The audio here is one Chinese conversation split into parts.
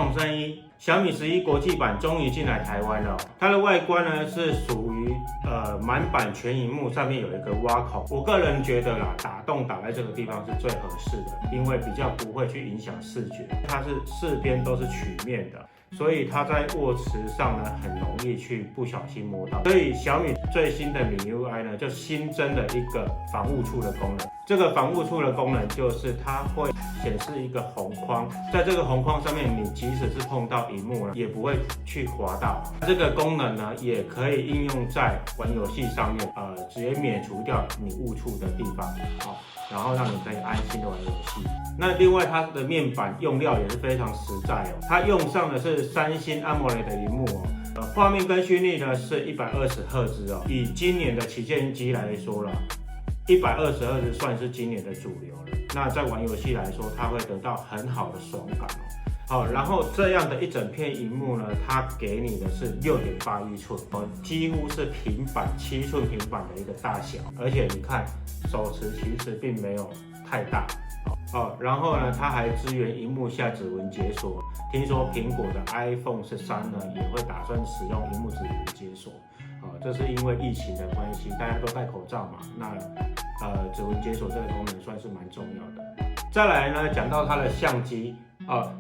统声音，小米11国际版终于进来台湾了。它的外观呢是属于满版全萤幕，上面有一个挖孔。我个人觉得啦，打洞打在这个地方是最合适的，因为比较不会去影响视觉。它是四边都是曲面的。所以它在握持上呢，很容易去不小心摸到。所以小米最新的MIUI 呢，就新增了一个防误触的功能。这个防误触的功能就是它会显示一个红框，在这个红框上面，你即使是碰到萤幕呢，也不会去滑到。这个功能呢，也可以应用在玩游戏上面，直接免除掉你误触的地方，好。然后让你可以安心的玩游戏。那另外它的面板用料也是非常实在哦，它用上的是三星 AMOLED 的萤幕哦，画面更新率呢是120赫兹哦。以今年的旗舰机来说啦，120赫兹算是今年的主流了。那在玩游戏来说，它会得到很好的爽感哦。好，然后这样的一整片萤幕呢，它给你的是6.81寸哦，几乎是平板7寸平板的一个大小，而且你看手持其实并没有太大哦。然后呢，它还支援萤幕下指纹解锁，听说苹果的 iPhone 13呢也会打算使用萤幕指纹解锁。这是因为疫情的关系，大家都戴口罩嘛，那指纹解锁这个功能算是蛮重要的。再来呢，讲到它的相机。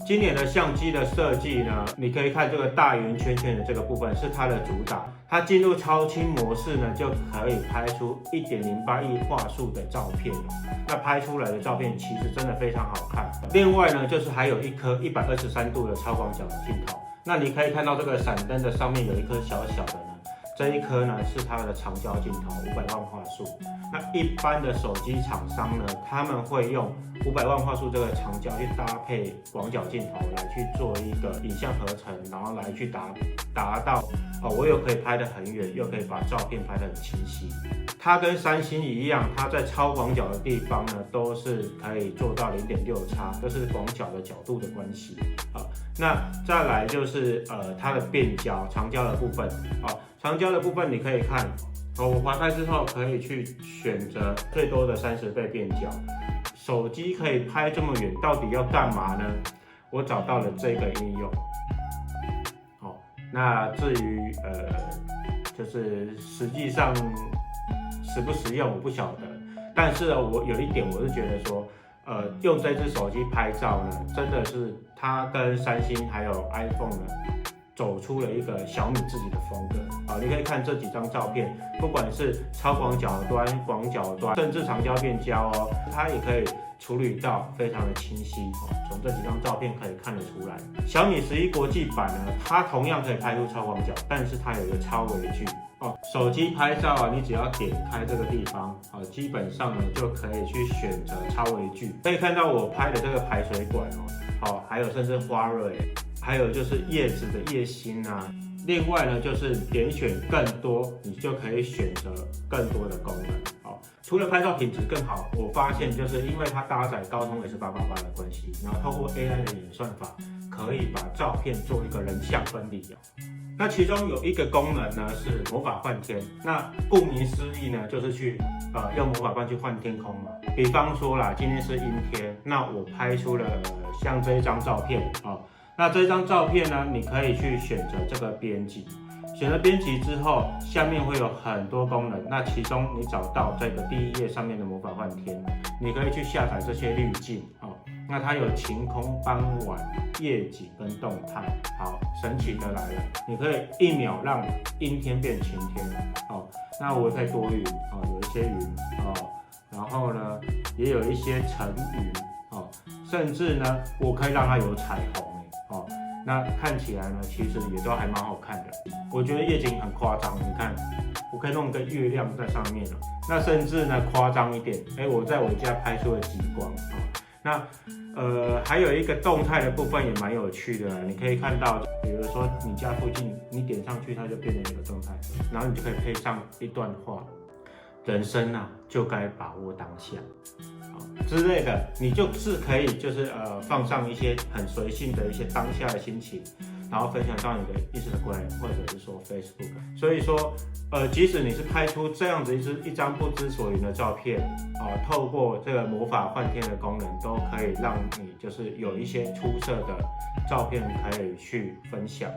今年的相机的设计呢，你可以看这个大圆圈圈的这个部分是它的主打。它进入超清模式呢，就可以拍出1.08亿画素的照片哦。那拍出来的照片其实真的非常好看。另外呢，就是还有一颗123度的超广角的镜头。那你可以看到这个闪灯的上面有一颗小小的呢。这一颗呢是它的长焦镜头，500万画素。那一般的手机厂商呢，他们会用500万画素这个长焦去搭配广角镜头来去做一个影像合成，然后来去达到我又可以拍得很远，又可以把照片拍得很清晰。它跟三星一样，它在超广角的地方呢，都是可以做到0.6叉，这是广角的角度的关系那再来就是它的变焦，长焦的部分长焦的部分你可以看我滑开之后可以去选择最多的30倍变焦。手机可以拍这么远，到底要干嘛呢？我找到了这个应用。那至于就是实际上实不实用我不晓得，但是我有一点我是觉得说，用这只手机拍照呢，真的是它跟三星还有 iPhone 呢，走出了一个小米自己的风格你可以看这几张照片，不管是超广角端、广角端，甚至长焦变焦它也可以处理到非常的清晰从这几张照片可以看得出来。小米11国际版呢，它同样可以拍出超广角，但是它有一个超微距手机拍照你只要点开这个地方基本上呢就可以去选择超微距。可以看到我拍的这个排水管还有甚至花蕊，还有就是叶子的叶心另外呢，就是点选更多，你就可以选择更多的功能除了拍照品质更好，我发现就是因为它搭载高通 S888的关系，然后透过 AI 的演算法，可以把照片做一个人像分离那其中有一个功能呢是魔法换天，那顾名思义呢，就是去用魔法棒去换天空嘛。比方说啦，今天是阴天，那我拍出了像这一张照片那这张照片呢，你可以去选择这个编辑，选择编辑之后，下面会有很多功能。那其中你找到这个第一页上面的魔法换天，你可以去下载这些滤镜那它有晴空、傍晚、夜景跟动态。好，神奇的来了，你可以1秒让阴天变晴天那我也可以多云有一些云然后呢，也有一些层云甚至呢，我可以让它有彩虹那看起来呢，其实也都还蛮好看的。我觉得夜景很夸张，你看，我可以弄个月亮在上面那甚至呢，夸张一点，我在我家拍出了极光那还有一个动态的部分也蛮有趣的你可以看到，比如说你家附近，你点上去，它就变成一个动态，然后你就可以配上一段话：人生就该把握当下。之类的，你就是可以放上一些很随性的一些当下的心情，然后分享到你的 Instagram 或者是说 Facebook。所以说，即使你是拍出这样子一张不知所云的照片，透过这个魔法幻天的功能，都可以让你就是有一些出色的照片可以去分享。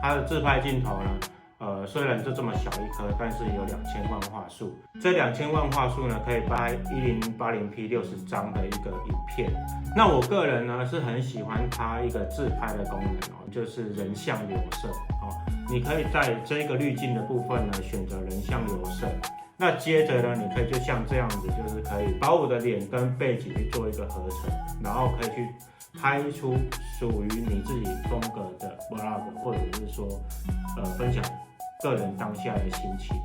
它的自拍镜头呢，虽然就这么小一颗，但是有2000万画素。这2000万画素呢，可以拍1080p 60张的一个影片。那我个人呢是很喜欢它一个自拍的功能就是人像留色你可以在这个滤镜的部分呢选择人像留色。那接着呢，你可以就像这样子，就是可以把我的脸跟背景去做一个合成，然后可以去拍出属于你自己风格的 vlog， 或者是说分享个人当下的心情。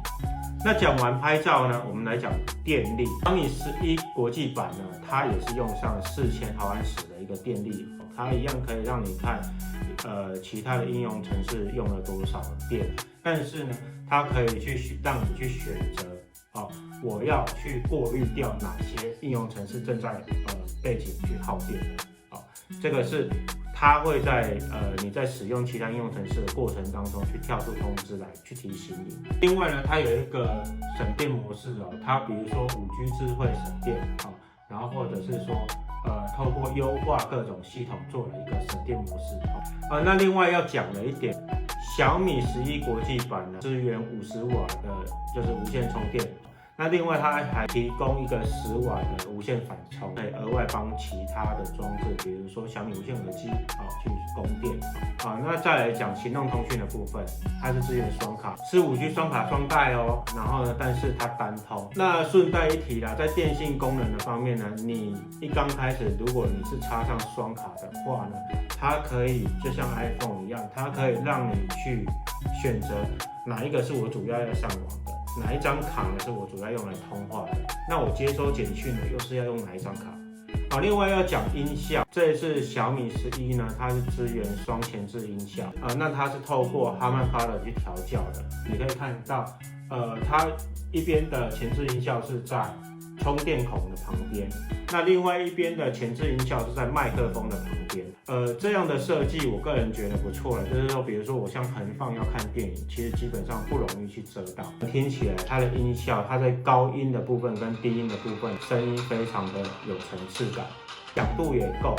那讲完拍照呢，我们来讲电力。小米11国际版呢，它也是用上4000毫安时的一个电力，它一样可以让你看其他的应用程式用了多少电，但是呢，它可以让你去选择我要去过滤掉哪些应用程式正在背景去耗电的。这个是它会在你在使用其他应用程式的过程当中去跳出通知来去提醒你。另外呢，它有一个省电模式它比如说5G 智慧省电然后或者是说透过优化各种系统做了一个省电模式那另外要讲的一点，小米11国际版呢支援50瓦的就是无线充电。那另外它还提供一个10瓦的无线反充，可以额外帮其他的装置，比如说小米无线耳机去供电那再来讲行动通讯的部分，它是支援双卡，是5G 双卡双待然后呢，但是它单通。那顺带一提啦，在电信功能的方面呢，你一刚开始如果你是插上双卡的话呢，它可以就像 iPhone 一样，它可以让你去选择哪一个是我主要要上网的，哪一张卡呢是我主要用来通话的，那我接收简讯呢又是要用哪一张卡？另外要讲音效，这一次小米11呢，它是支援双前置音效那它是透过 Harman Kardon 去调教的。你可以看到，它一边的前置音效是在充电孔的旁边，那另外一边的前置音效是在麦克风的旁边。这样的设计我个人觉得不错了，就是说，比如说我像横放要看电影，其实基本上不容易去遮到，听起来它的音效，它在高音的部分跟低音的部分，声音非常的有层次感，响度也够。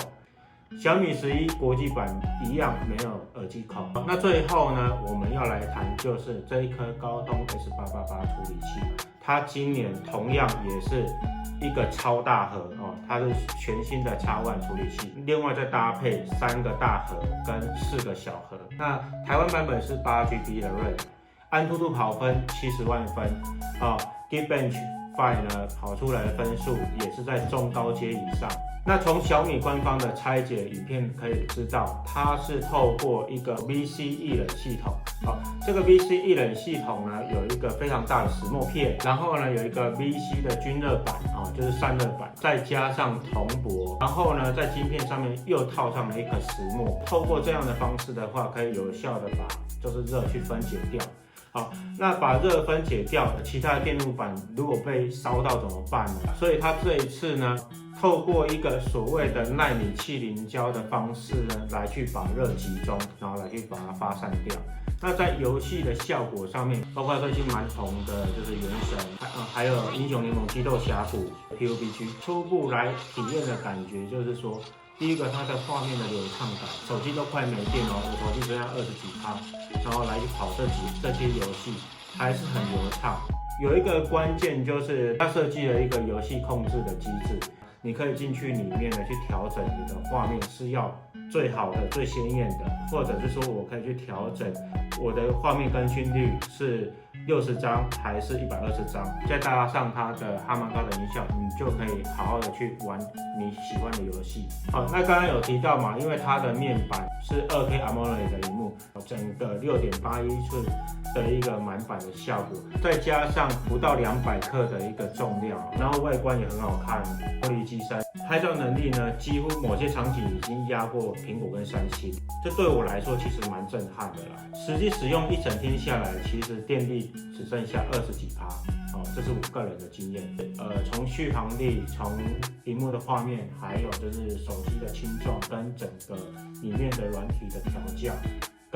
小米11国际版一样没有耳机孔。那最后呢，我们要来谈就是这一颗高通 S888 处理器，它今年同样也是一个超大核它是全新的 X1 处理器，另外再搭配3个大核跟4个小核。那台湾版本是8GB 的 RAM， 安兔兔跑分70万分Geekbench 5呢跑出来的分数也是在中高阶以上。那从小米官方的拆解影片可以知道，它是透过一个 VC 液冷系统这个 VC 液冷系统呢有一个非常大的石墨片，然后呢有一个 VC 的均热板就是散热板，再加上铜箔，然后呢在晶片上面又套上了一颗石墨。透过这样的方式的话，可以有效的把就是热去分解掉。那把热分解掉，其他的电路板如果被烧到怎么办呢？所以它这一次呢，透过一个所谓的奈米气凝胶的方式呢，来去把热集中，然后来去把它发散掉。那在游戏的效果上面，包括最近蛮红的就是原神，还有英雄联盟激斗峡谷 PUBG， 初步来体验的感觉就是说，第一个它的画面的流畅感，手机都快没电我手机只剩下20几%，然后来去跑这些游戏还是很流畅。有一个关键就是它设计了一个游戏控制的机制，你可以进去里面呢去调整你的画面是要最好的、最鲜艳的，或者是说我可以去调整我的画面更新率是60张还是120张，再搭上它的哈曼高的音效，你就可以好好的去玩你喜欢的游戏。那刚刚有提到嘛，因为它的面板是2K AMOLED 的荧幕，整个6.81寸的一个满版的效果，再加上不到200克的一个重量，然后外观也很好看，玻璃机身，拍照能力呢，几乎某些场景已经压过苹果跟三星，这对我来说其实蛮震撼的啦。实际使用一整天下来，其实电力只剩下20几%，这是我个人的经验。从续航力，从荧幕的画面，还有就是手机的轻重跟整个里面的软体的调教，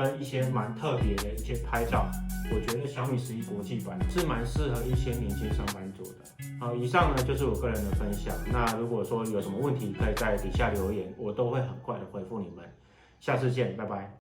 跟一些蛮特别的一些拍照，我觉得小米11国际版是蛮适合一些年轻上班族的。好，以上呢就是我个人的分享。那如果说有什么问题，可以在底下留言，我都会很快的回复你们。下次见，拜拜。